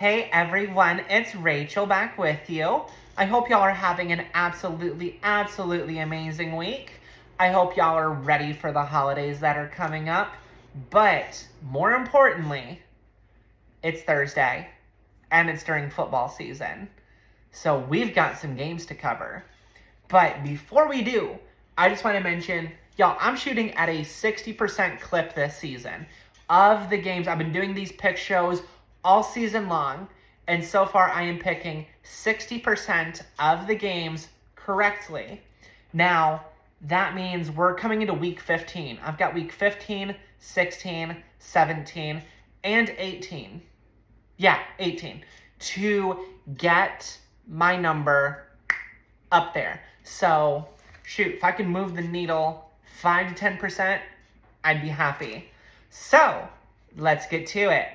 Hey everyone, it's Rachel back with you. I hope y'all are having an absolutely amazing week. I hope y'all are ready for the holidays that are coming up. But more importantly, it's Thursday and it's during football season. So we've got some games to cover. But before we do, I just want to mention, y'all, I'm shooting at a 60% clip this season of the games. I've been doing these pick shows all season long, and so far I am picking 60% of the games correctly. Now, that means we're coming into week 15. I've got week 15, 16, 17, and 18. Yeah, 18. To get my number up there. So, shoot, if I can move the needle 5 to 10%, I'd be happy. So, let's get to it.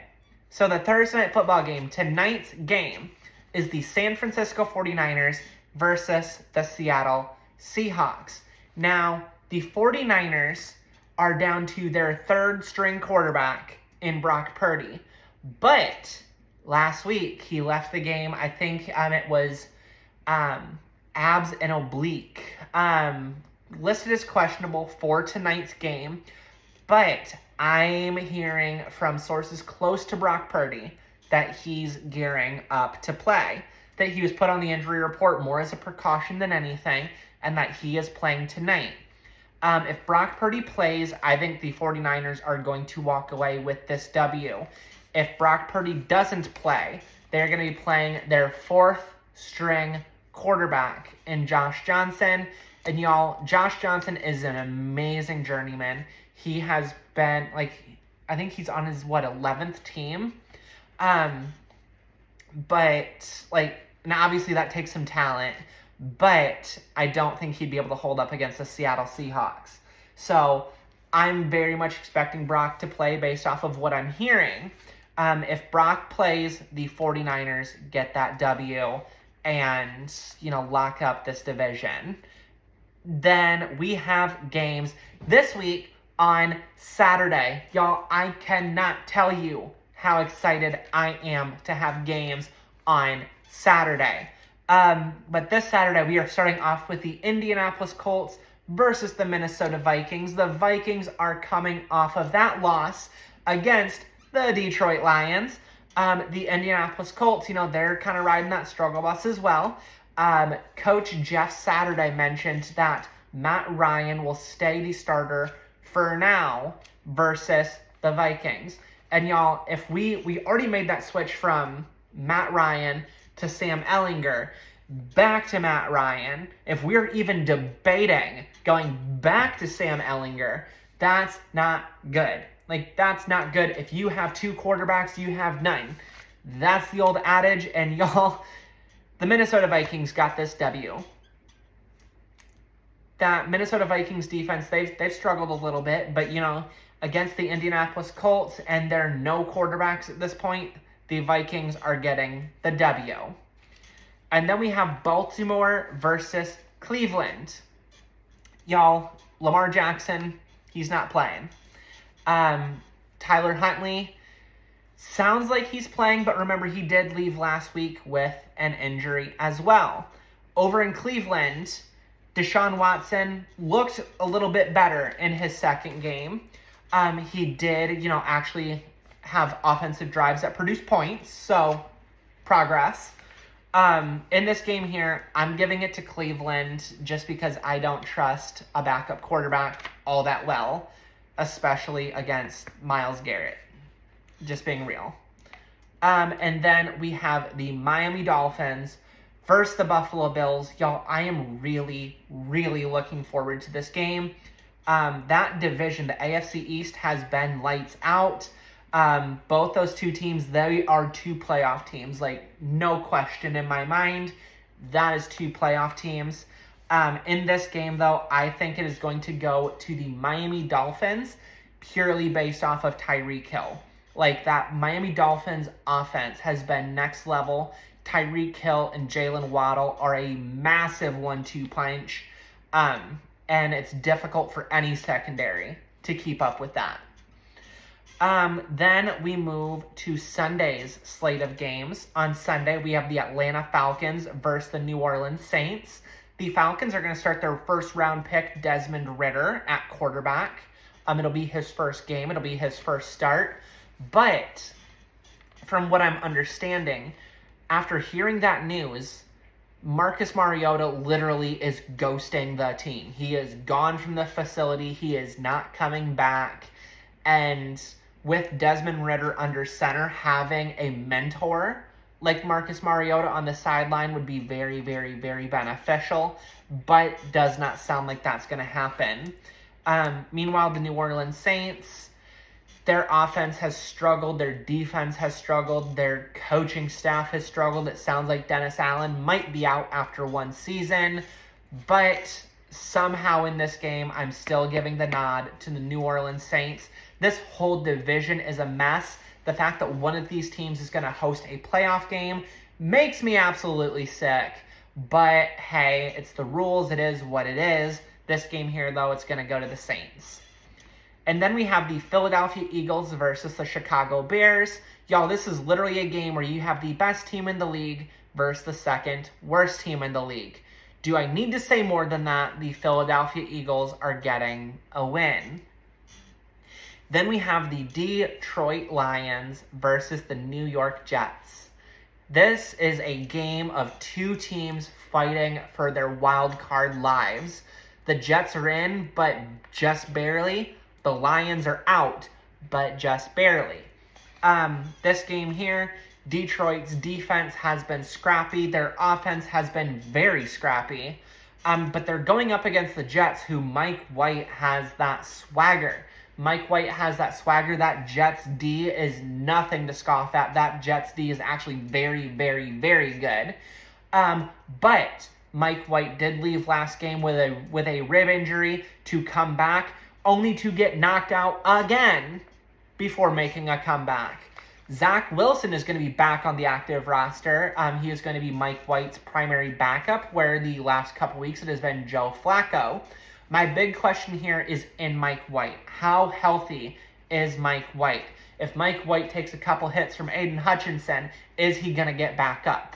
So the Thursday night football game, tonight's game, is the San Francisco 49ers versus the Seattle Seahawks. Now, the 49ers are down to their third string quarterback in Brock Purdy. But last week, he left the game. I think it was abs and oblique. Listed as questionable for tonight's game. But I'm hearing from sources close to Brock Purdy that he's gearing up to play. That he was put on the injury report more as a precaution than anything, and that he is playing tonight. If Brock Purdy plays, I think the 49ers are going to walk away with this W. If Brock Purdy doesn't play, they're going to be playing their fourth string quarterback in Josh Johnson. And y'all, Josh Johnson is an amazing journeyman. He has been, I think he's on his, 11th team? But, now obviously that takes some talent, but I don't think he'd be able to hold up against the Seattle Seahawks. So, I'm very much expecting Brock to play based off of what I'm hearing. If Brock plays, the 49ers get that W and, lock up this division. Then we have games this week on Saturday. Y'all, I cannot tell you how excited I am to have games on Saturday. But this Saturday, we are starting off with the Indianapolis Colts versus the Minnesota Vikings. The Vikings are coming off of that loss against the Detroit Lions. The Indianapolis Colts, they're kind of riding that struggle bus as well. Coach Jeff Saturday mentioned that Matt Ryan will stay the starter for now versus the Vikings. And y'all, if we already made that switch from Matt Ryan to Sam Ehlinger back to Matt Ryan, if we're even debating going back to Sam Ehlinger, that's not good. That's not good. If you have two quarterbacks, you have none. That's the old adage, and y'all, the Minnesota Vikings got this W. That Minnesota Vikings defense, they've struggled a little bit, but, against the Indianapolis Colts and their no quarterbacks at this point, the Vikings are getting the W. And then we have Baltimore versus Cleveland. Y'all, Lamar Jackson, he's not playing. Tyler Huntley sounds like he's playing, but remember, he did leave last week with an injury as well. Over in Cleveland, Deshaun Watson looked a little bit better in his second game. He did, actually have offensive drives that produce points, so progress. In this game here, I'm giving it to Cleveland just because I don't trust a backup quarterback all that well, especially against Myles Garrett. Just being real. And then we have the Miami Dolphins versus the Buffalo Bills. Y'all, I am really looking forward to this game. That division, the AFC East, has been lights out. Both those two teams, they are two playoff teams. No question in my mind. That is two playoff teams. In this game, though, I think it is going to go to the Miami Dolphins purely based off of Tyreek Hill. That Miami Dolphins offense has been next level. Tyreek Hill and Jalen Waddle are a massive 1-2 punch. And it's difficult for any secondary to keep up with that. Then we move to Sunday's slate of games. On Sunday, we have the Atlanta Falcons versus the New Orleans Saints. The Falcons are going to start their first round pick, Desmond Ridder, at quarterback. It'll be his first game. It'll be his first start. But from what I'm understanding, after hearing that news, Marcus Mariota literally is ghosting the team. He is gone from the facility. He is not coming back. And with Desmond Ridder under center, having a mentor like Marcus Mariota on the sideline would be very, very, very beneficial, but does not sound like that's going to happen. Meanwhile, the New Orleans Saints, their offense has struggled, their defense has struggled, their coaching staff has struggled. It sounds like Dennis Allen might be out after one season, but somehow in this game, I'm still giving the nod to the New Orleans Saints. This whole division is a mess. The fact that one of these teams is going to host a playoff game makes me absolutely sick. But hey, it's the rules. It is what it is. This game here, though, it's going to go to the Saints. And then we have the Philadelphia Eagles versus the Chicago Bears. Y'all, this is literally a game where you have the best team in the league versus the second worst team in the league. Do I need to say more than that? The Philadelphia Eagles are getting a win. Then we have the Detroit Lions versus the New York Jets. This is a game of two teams fighting for their wild card lives. The Jets are in, but just barely. The Lions are out, but just barely. This game here, Detroit's defense has been scrappy. Their offense has been very scrappy. But they're going up against the Jets, who Mike White has that swagger. Mike White has that swagger. That Jets D is nothing to scoff at. That Jets D is actually very, very, very good. But Mike White did leave last game with a rib injury to come back, only to get knocked out again before making a comeback. Zach Wilson is going to be back on the active roster. He is going to be Mike White's primary backup, where the last couple weeks it has been Joe Flacco. My big question here is in Mike White. How healthy is Mike White? If Mike White takes a couple hits from Aiden Hutchinson, is he going to get back up?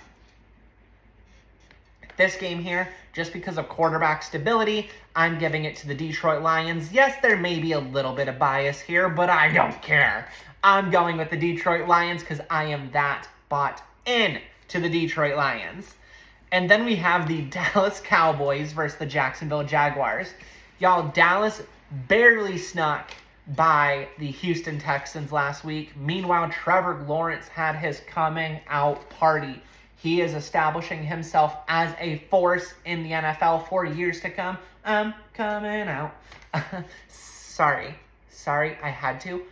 This game here, just because of quarterback stability, I'm giving it to the Detroit Lions. Yes, there may be a little bit of bias here, but I don't care. I'm going with the Detroit Lions because I am that bought in to the Detroit Lions. And then we have the Dallas Cowboys versus the Jacksonville Jaguars. Y'all, Dallas barely snuck by the Houston Texans last week. Meanwhile, Trevor Lawrence had his coming out party. He is establishing himself as a force in the NFL for years to come. I'm coming out. Sorry, I had to.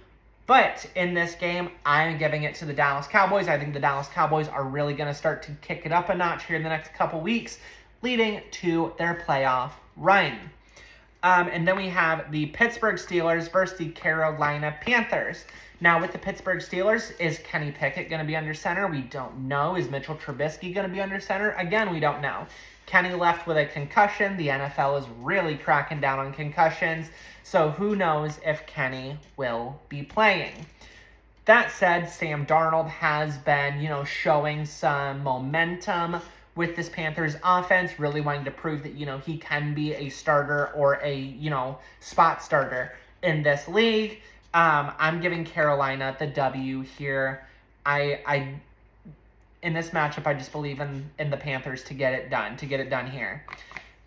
But in this game, I'm giving it to the Dallas Cowboys. I think the Dallas Cowboys are really going to start to kick it up a notch here in the next couple weeks, leading to their playoff run. And then we have the Pittsburgh Steelers versus the Carolina Panthers. Now, with the Pittsburgh Steelers, is Kenny Pickett going to be under center? We don't know. Is Mitchell Trubisky going to be under center? Again, we don't know. Kenny left with a concussion. The NFL is really cracking down on concussions. So who knows if Kenny will be playing. That said, Sam Darnold has been, showing some momentum with this Panthers offense, really wanting to prove that, he can be a starter or a, spot starter in this league. I'm giving Carolina the W here. In this matchup, I just believe in the Panthers to get it done here.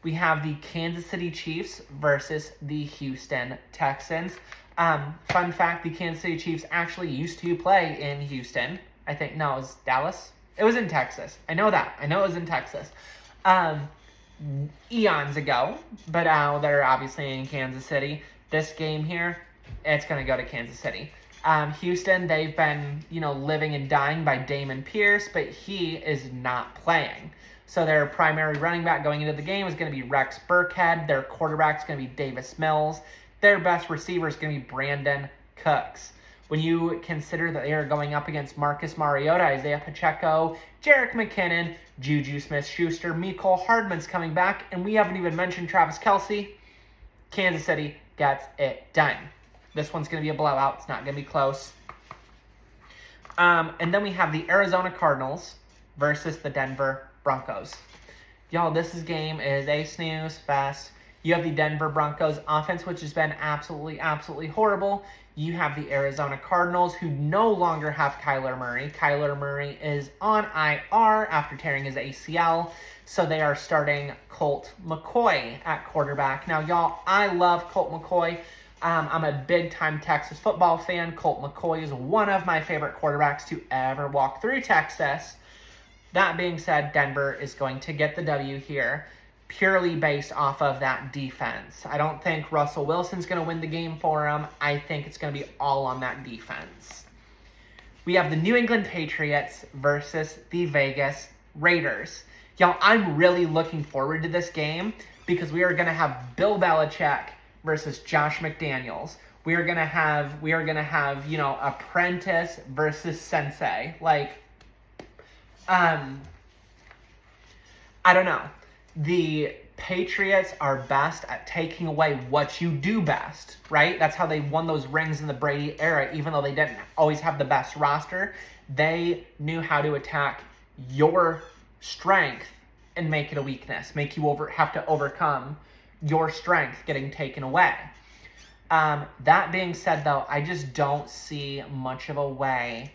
We have the Kansas City Chiefs versus the Houston Texans. Fun fact, the Kansas City Chiefs actually used to play in Houston. I think, no, it was Dallas. It was in Texas. I know that. I know it was in Texas. Eons ago, but now they're obviously in Kansas City. This game here, it's going to go to Kansas City. Houston, they've been, living and dying by Damon Pierce, but he is not playing. So their primary running back going into the game is going to be Rex Burkhead. Their quarterback is going to be Davis Mills. Their best receiver is going to be Brandon Cooks. When you consider that they are going up against Marcus Mariota, Isaiah Pacheco, Jerick McKinnon, Juju Smith-Schuster, Mecole Hardman's coming back, and we haven't even mentioned Travis Kelce, Kansas City gets it done. This one's going to be a blowout. It's not going to be close. And then we have the Arizona Cardinals versus the Denver Broncos. Y'all, this game is a snooze fest. You have the Denver Broncos offense, which has been absolutely horrible. You have the Arizona Cardinals, who no longer have Kyler Murray. Kyler Murray is on IR after tearing his ACL, so they are starting Colt McCoy at quarterback. Now, y'all, I love Colt McCoy. I'm a big-time Texas football fan. Colt McCoy is one of my favorite quarterbacks to ever walk through Texas. That being said, Denver is going to get the W here, purely based off of that defense. I don't think Russell Wilson's going to win the game for him. I think it's going to be all on that defense. We have the New England Patriots versus the Vegas Raiders. Y'all, I'm really looking forward to this game because we are going to have Bill Belichick versus Josh McDaniels. We are gonna have, apprentice versus sensei. I don't know. The Patriots are best at taking away what you do best, right? That's how they won those rings in the Brady era, even though they didn't always have the best roster. They knew how to attack your strength and make it a weakness, make you have to overcome your strength getting taken away. That being said, though, I just don't see much of a way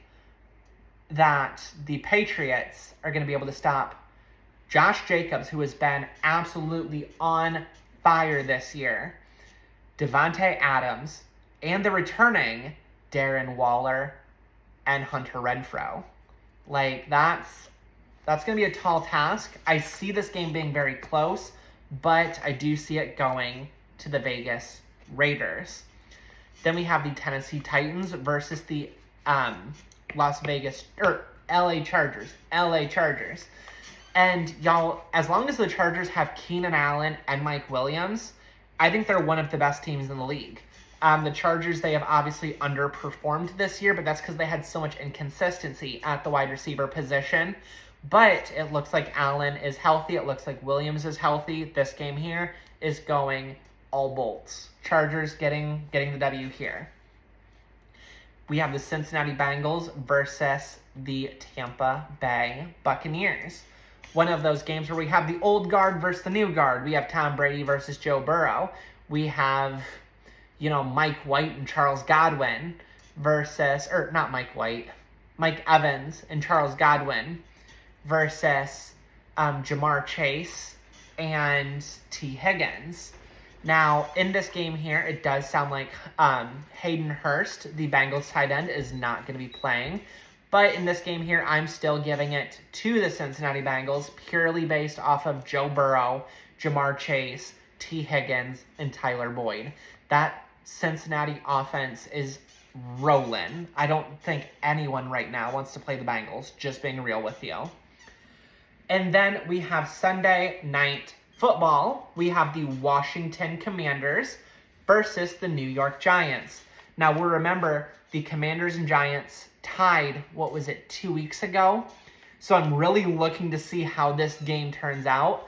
that the Patriots are going to be able to stop Josh Jacobs, who has been absolutely on fire this year, Devontae Adams, and the returning Darren Waller and Hunter Renfrow. That's going to be a tall task. I see this game being very close, but I do see it going to the Vegas Raiders. Then we have the Tennessee Titans versus the LA Chargers. And y'all, as long as the Chargers have Keenan Allen and Mike Williams, I think they're one of the best teams in the league. The Chargers, they have obviously underperformed this year, but that's because they had so much inconsistency at the wide receiver position. But it looks like Allen is healthy. It looks like Williams is healthy. This game here is going all bolts. Chargers getting the W here. We have the Cincinnati Bengals versus the Tampa Bay Buccaneers. One of those games where we have the old guard versus the new guard. We have Tom Brady versus Joe Burrow. We have, Mike White and Charles Godwin versus, Mike Evans and Charles Godwin versus Jamar Chase and T. Higgins. Now, in this game here, it does sound like Hayden Hurst, the Bengals tight end, is not going to be playing. But in this game here, I'm still giving it to the Cincinnati Bengals, purely based off of Joe Burrow, Jamar Chase, T. Higgins, and Tyler Boyd. That Cincinnati offense is rolling. I don't think anyone right now wants to play the Bengals, just being real with you. And then we have Sunday Night Football. We have the Washington Commanders versus the New York Giants. Now, we'll remember the Commanders and Giants tied, 2 weeks ago? So I'm really looking to see how this game turns out.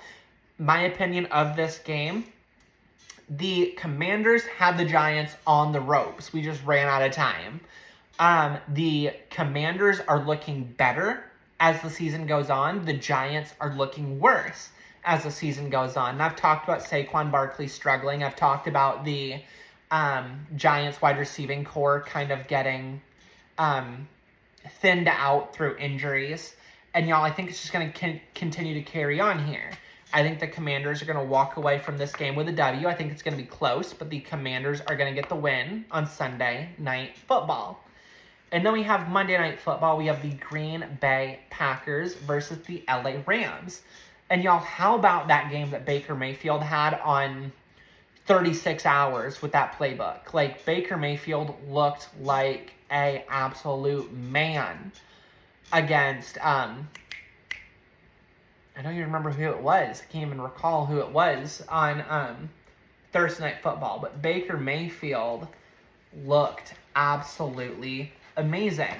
My opinion of this game, the Commanders had the Giants on the ropes. We just ran out of time. The Commanders are looking better as the season goes on. The Giants are looking worse as the season goes on. And I've talked about Saquon Barkley struggling. I've talked about the Giants wide receiving core kind of getting thinned out through injuries. And y'all, I think it's just going to continue to carry on here. I think the Commanders are going to walk away from this game with a W. I think it's going to be close, but the Commanders are going to get the win on Sunday Night Football. And then we have Monday Night Football. We have the Green Bay Packers versus the LA Rams. And y'all, how about that game that Baker Mayfield had on 36 hours with that playbook? Baker Mayfield looked like a absolute man against, I don't even remember who it was. I can't even recall who it was on Thursday Night Football. But Baker Mayfield looked absolutely amazing.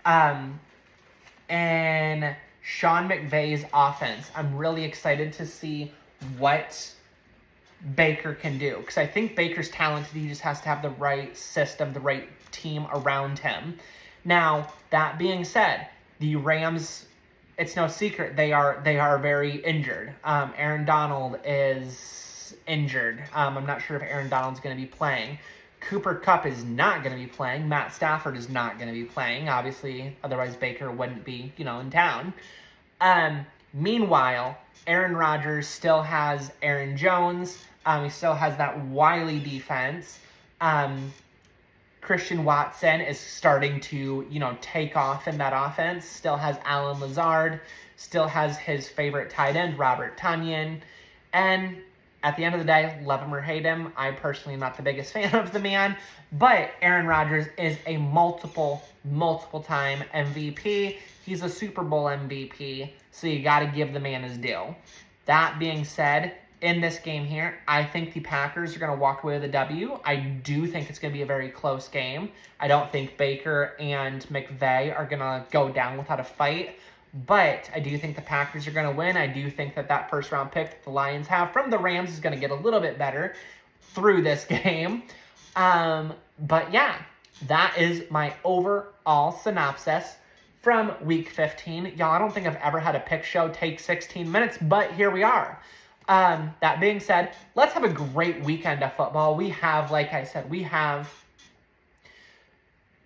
And Sean McVay's offense, I'm really excited to see what Baker can do. Because I think Baker's talented. He just has to have the right system, the right team around him. Now, that being said, the Rams, it's no secret, they are very injured. Aaron Donald is injured. I'm not sure if Aaron Donald's going to be playing. Cooper Kupp is not going to be playing. Matt Stafford is not going to be playing. Obviously, otherwise Baker wouldn't be, in town. Meanwhile, Aaron Rodgers still has Aaron Jones. He still has that wily defense. Christian Watson is starting to, take off in that offense. Still has Alan Lazard. Still has his favorite tight end, Robert Tonyan. And at the end of the day, love him or hate him, I personally am not the biggest fan of the man. But Aaron Rodgers is a multiple time MVP. He's a Super Bowl MVP, so you got to give the man his due. That being said, in this game here, I think the Packers are going to walk away with a W. I do think it's going to be a very close game. I don't think Baker and McVay are going to go down without a fight. But I do think the Packers are going to win. I do think that first-round pick that the Lions have from the Rams is going to get a little bit better through this game. But yeah, that is my overall synopsis from Week 15. Y'all, I don't think I've ever had a pick show take 16 minutes, but here we are. That being said, let's have a great weekend of football. We have, like I said, we have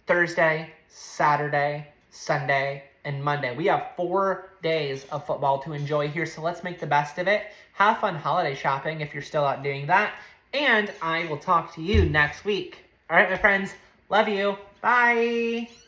Thursday, Saturday, Sunday, and Monday. We have 4 days of football to enjoy here, so let's make the best of it. Have fun holiday shopping if you're still out doing that, and I will talk to you next week. All right, my friends, love you. Bye.